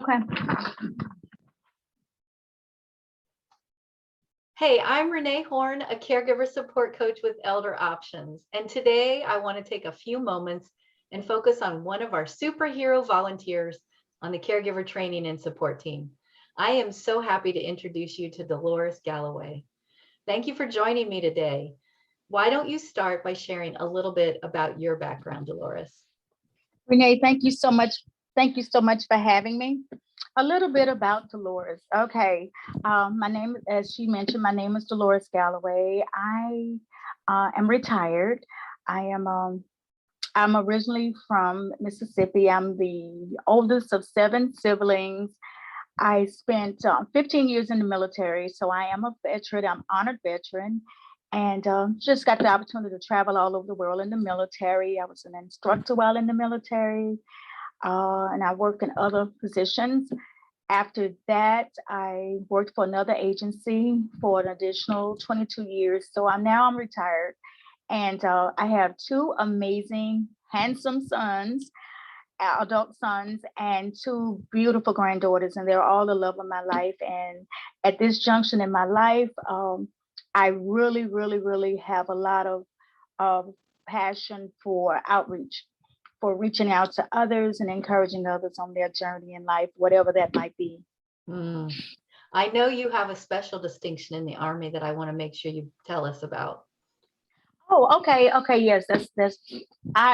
Okay. Hey, I'm Renee Horne, a caregiver support coach with Elder Options. And today I want to take a few moments and focus on one of our superhero volunteers on the caregiver training and support team. I am so happy to introduce you to Dolores Galloway. Thank you for joining me today. Why don't you start by sharing a little bit about your background, Dolores? Renee, thank you so much. Thank you so much for having me. A little bit about Dolores. Okay. My name, as she mentioned, my name is Dolores Galloway. I am retired. I'm originally from Mississippi. I'm the oldest of 7 siblings. I spent 15 years in the military, so I am a veteran. I'm honored veteran, and just got the opportunity to travel all over the world in the military. I was an instructor while in the military, and I worked in other positions. After that, I worked for another agency for an additional 22 years. So I'm retired, and I have 2 amazing, handsome sons, adult sons, and 2 beautiful granddaughters, and they're all the love of my life. And at this junction in my life, I really, really, really have a lot of passion for outreach, for reaching out to others and encouraging others on their journey in life, whatever that might be. I know you have a special distinction in the Army that I want to make sure you tell us about. Oh, okay. Okay. Yes,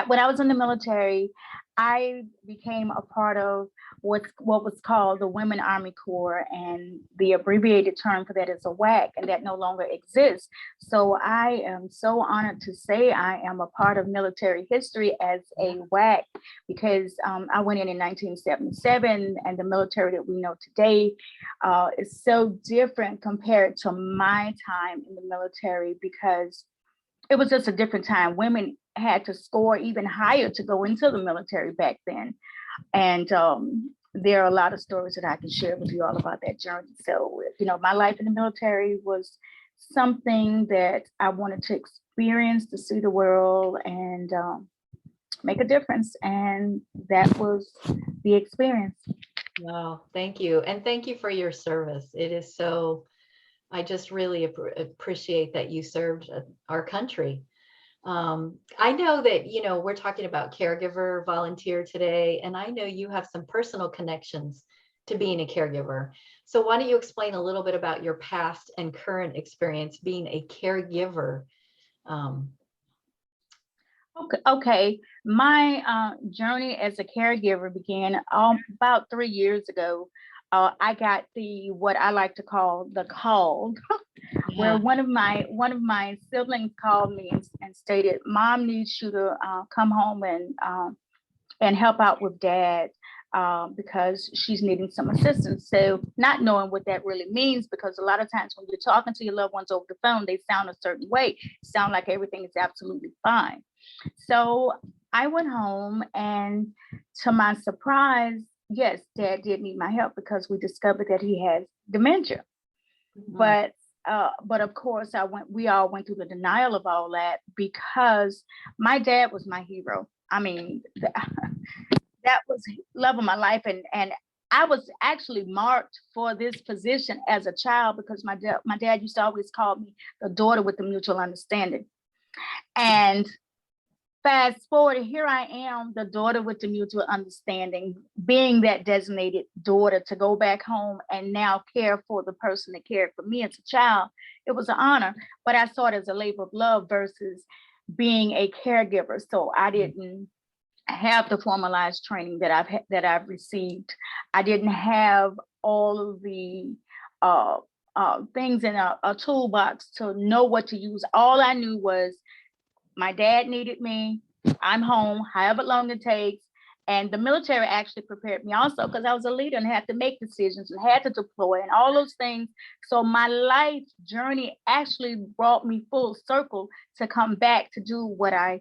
when I was in the military, I became a part of what was called the Women Army Corps, and the abbreviated term for that is a WAC, and that no longer exists. So I am so honored to say I am a part of military history as a WAC, because I went in 1977, and the military that we know today is so different compared to my time in the military, because it was just a different time. Women had to score even higher to go into the military back then. And there are a lot of stories that I can share with you all about that journey. So, my life in the military was something that I wanted to experience, to see the world and make a difference. And that was the experience. Wow, thank you. And thank you for your service. It is so, I just really appreciate that you served our country. I know that, we're talking about caregiver volunteer today, and I know you have some personal connections to being a caregiver. So why don't you explain a little bit about your past and current experience being a caregiver? Okay. My journey as a caregiver began about 3 years ago. I got what I like to call the call, where one of my siblings called me and stated, "Mom needs you to come home and help out with Dad because she's needing some assistance." So, not knowing what that really means, because a lot of times when you're talking to your loved ones over the phone, they sound a certain way, sound like everything is absolutely fine. So I went home, and to my surprise, yes, Dad did need my help, because we discovered that he has dementia. But of course, we all went through the denial of all that, because my dad was my hero. I mean, that was love of my life. And I was actually marked for this position as a child, because my dad used to always call me the daughter with the mutual understanding. And fast forward, here I am, the daughter with the mutual understanding, being that designated daughter to go back home and now care for the person that cared for me as a child. It was an honor, but I saw it as a labor of love versus being a caregiver. So I didn't have the formalized training that I've received. I didn't have all of the things in a toolbox to know what to use. All I knew was my dad needed me. I'm home, however long it takes. And the military actually prepared me also, because I was a leader and had to make decisions and had to deploy and all those things. So my life journey actually brought me full circle to come back to do what I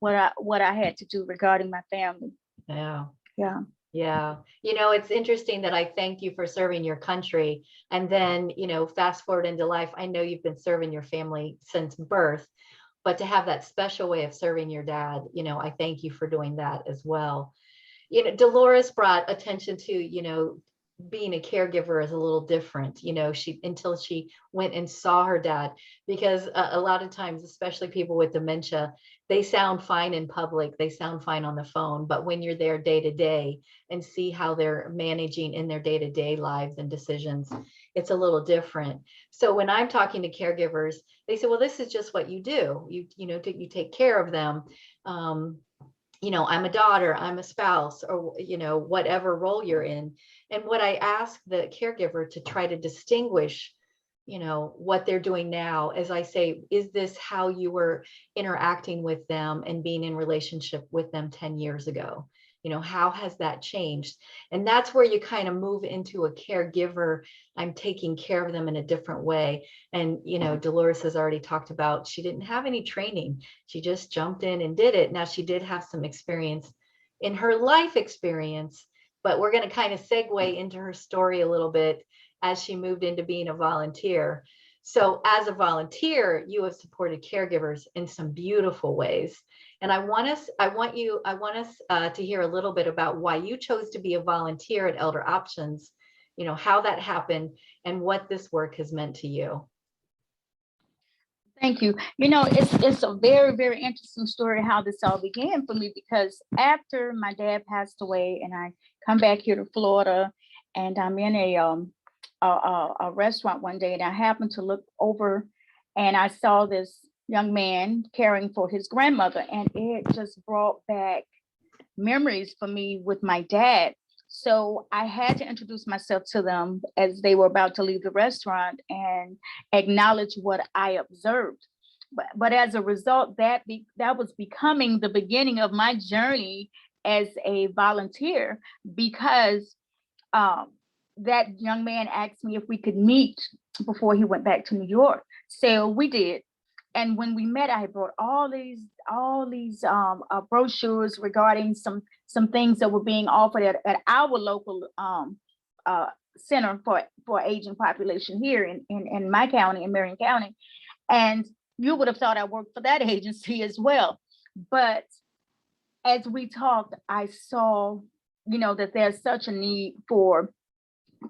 had to do regarding my family. Yeah. Yeah. Yeah. It's interesting that I thank you for serving your country. And then, fast forward into life, I know you've been serving your family since birth. But to have that special way of serving your dad, I thank you for doing that as well. you know, Dolores brought attention to, you know, being a caregiver is a little different, you know, until she went and saw her dad, because a lot of times, especially people with dementia, they sound fine in public, they sound fine on the phone, but when you're there day to day and see how they're managing in their day to day lives and decisions, it's a little different. So when I'm talking to caregivers, they say, well, this is just what you do. You know, you take care of them. You know, I'm a daughter, I'm a spouse, or, you know, whatever role you're in. And what I ask the caregiver to try to distinguish, you know, what they're doing now, as I say, is this how you were interacting with them and being in relationship with them 10 years ago? You know, how has that changed? And that's where you kind of move into a caregiver. I'm taking care of them in a different way. And, you know, Dolores has already talked about, she didn't have any training. She just jumped in and did it. Now, she did have some experience in her life experience, but we're going to kind of segue into her story a little bit as she moved into being a volunteer. So as a volunteer, you have supported caregivers in some beautiful ways. And I want us to hear a little bit about why you chose to be a volunteer at Elder Options, you know, how that happened and what this work has meant to you. Thank you. You know, it's a very, very interesting story how this all began for me, because after my dad passed away and I come back here to Florida, and I'm in a restaurant one day, and I happened to look over and I saw this young man caring for his grandmother, and it just brought back memories for me with my dad. So I had to introduce myself to them as they were about to leave the restaurant and acknowledge what I observed. But as a result, that was becoming the beginning of my journey as a volunteer, because that young man asked me if we could meet before he went back to New York. So we did. And when we met, I brought all these brochures regarding some things that were being offered at our local center for aging population here in my county, in Marion County. And you would have thought I worked for that agency as well. But as we talked, I saw, you know, that there's such a need for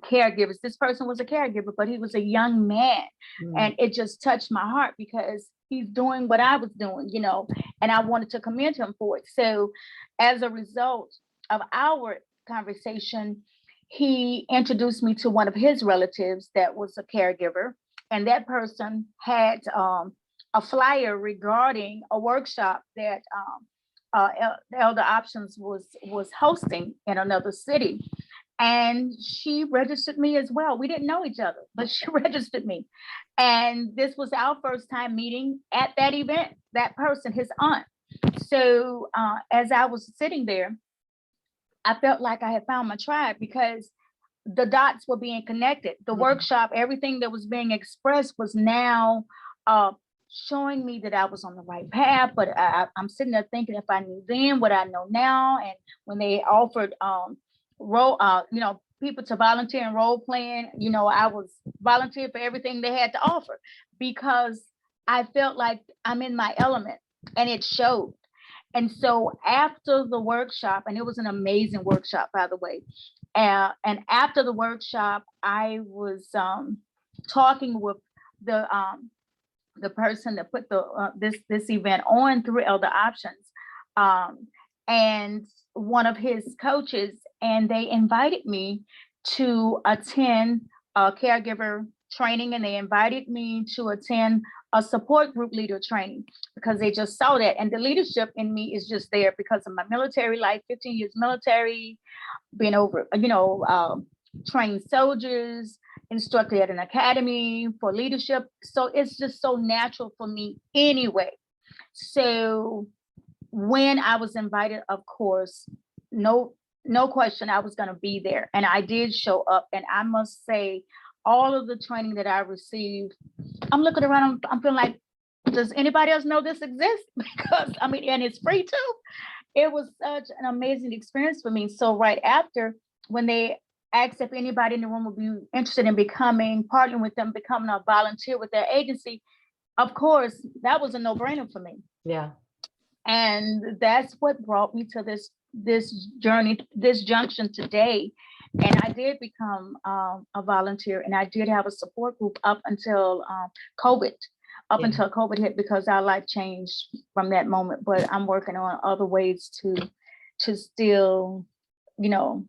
caregivers. This person was a caregiver, but he was a young man. And it just touched my heart because he's doing what I was doing, you know, and I wanted to commend him for it. So as a result of our conversation, he introduced me to one of his relatives that was a caregiver, and that person had a flyer regarding a workshop that Elder Options was hosting in another city. And she registered me as well. We didn't know each other, but she registered me. And this was our first time meeting at that event, that person, his aunt. So as I was sitting there, I felt like I had found my tribe, because the dots were being connected. The workshop, everything that was being expressed was now showing me that I was on the right path. But I'm sitting there thinking, if I knew then what I know now. And when they offered you know, people to volunteer and role playing, you know, I was volunteer for everything they had to offer, because I felt like I'm in my element, and it showed. And so after the workshop, and it was an amazing workshop, by the way, and after the workshop, I was talking with the person that put this event on through Elder Options, and one of his coaches, and they invited me to attend a caregiver training, and they invited me to attend a support group leader training, because they just saw that. And the leadership in me is just there because of my military life, 15 years military, being over, you know, trained soldiers, instructed at an academy for leadership. So it's just so natural for me anyway. So when I was invited, of course, no question, I was going to be there. And I did show up. And I must say, all of the training that I received, I'm looking around, I'm feeling like, does anybody else know this exists? Because, I mean, and it's free too. It was such an amazing experience for me. So right after, when they asked if anybody in the room would be interested in partnering with them, becoming a volunteer with their agency, of course, that was a no-brainer for me. Yeah. And that's what brought me to this this journey, this junction today. And I did become a volunteer, and I did have a support group up until COVID, up Yeah. until COVID hit, because our life changed from that moment. But I'm working on other ways to still, you know,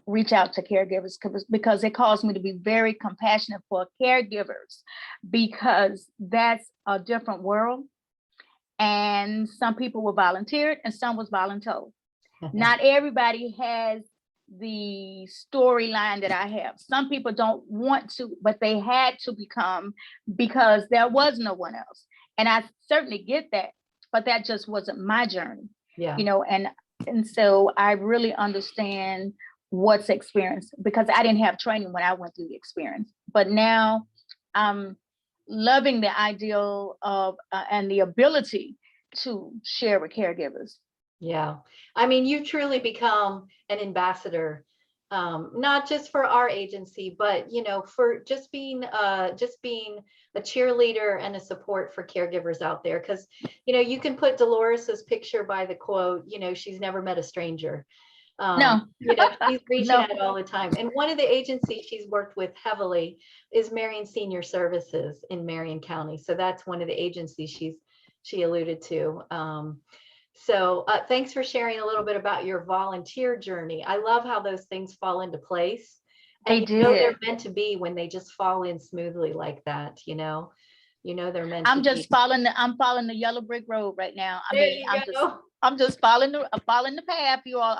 reach out to caregivers, because it caused me to be very compassionate for caregivers, because that's a different world. And some people were volunteered and some was voluntold. Not everybody has the storyline that I have. Some people don't want to, but they had to become, because there was no one else. And I certainly get that, but that just wasn't my journey. Yeah. You know, and so I really understand what's experienced, because I didn't have training when I went through the experience. But now I'm loving the ideal of and the ability to share with caregivers. Yeah. I mean, you truly become an ambassador, not just for our agency, but, you know, for just being a cheerleader and a support for caregivers out there. Because, you know, you can put Dolores's picture by the quote, you know, she's never met a stranger. No, You know, she's reaching no, out all the time. And one of the agencies she's worked with heavily is Marion Senior Services in Marion County. So that's one of the agencies she alluded to. So thanks for sharing a little bit about your volunteer journey. I love how those things fall into place. And they you know they're did. meant to be when they just fall in smoothly like that, you know. You know they're meant I'm to just be. I'm following the yellow brick road right now. I There mean, you go. I'm just following the path, you all.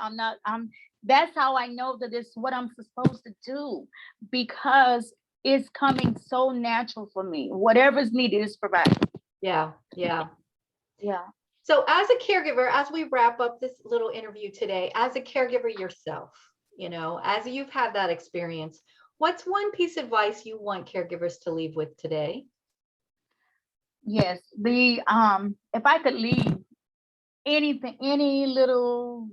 That's how I know that it's what I'm supposed to do, because it's coming so natural for me. Whatever's needed is provided. Yeah, yeah. Yeah. So as a caregiver, as we wrap up this little interview today, as a caregiver yourself, you know, as you've had that experience, what's one piece of advice you want caregivers to leave with today? Yes. The if I could leave anything, any little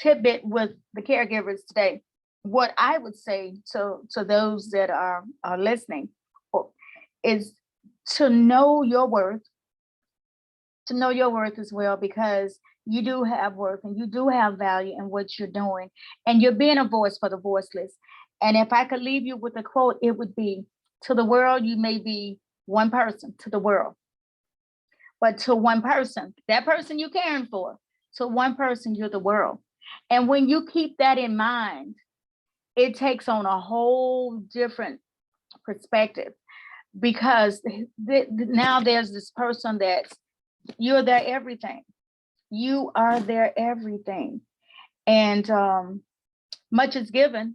tidbit with the caregivers today, what I would say to those that are listening is to know your worth, as well, because you do have worth and you do have value in what you're doing, and you're being a voice for the voiceless. And if I could leave you with a quote, it would be, to the world, you may be one person to the world, but to one person, that person you're caring for, to one person, you're the world. And when you keep that in mind, it takes on a whole different perspective, because now there's this person that you're their everything. You are their everything. And much is given,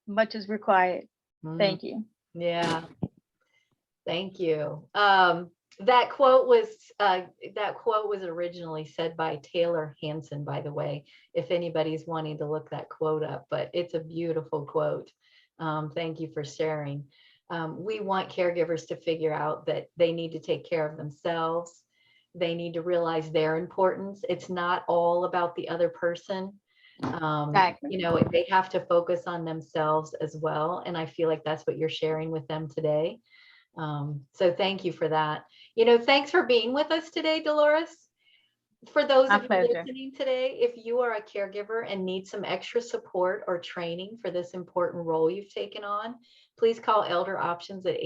much is required. Thank you. Yeah, thank you. That quote was originally said by Taylor Hanson, by the way, if anybody's wanting to look that quote up, but it's a beautiful quote. Thank you for sharing. We want caregivers to figure out that they need to take care of themselves. They need to realize their importance. It's not all about the other person. Exactly. You know, they have to focus on themselves as well. And I feel like that's what you're sharing with them today. So thank you for that. You know, thanks for being with us today, Dolores. For those My of you pleasure. listening today, if you are a caregiver and need some extra support or training for this important role you've taken on, please call Elder Options at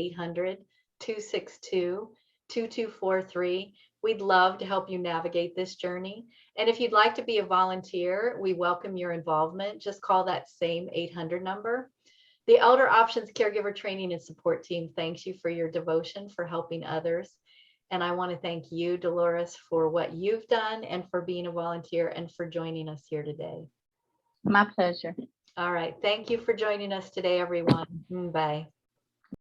800-262-2243. We'd love to help you navigate this journey. And if you'd like to be a volunteer, we welcome your involvement. Just call that same 800 number. The Elder Options Caregiver Training and Support Team thanks you for your devotion, for helping others. And I want to thank you, Dolores, for what you've done and for being a volunteer and for joining us here today. My pleasure. All right. Thank you for joining us today, everyone. Bye.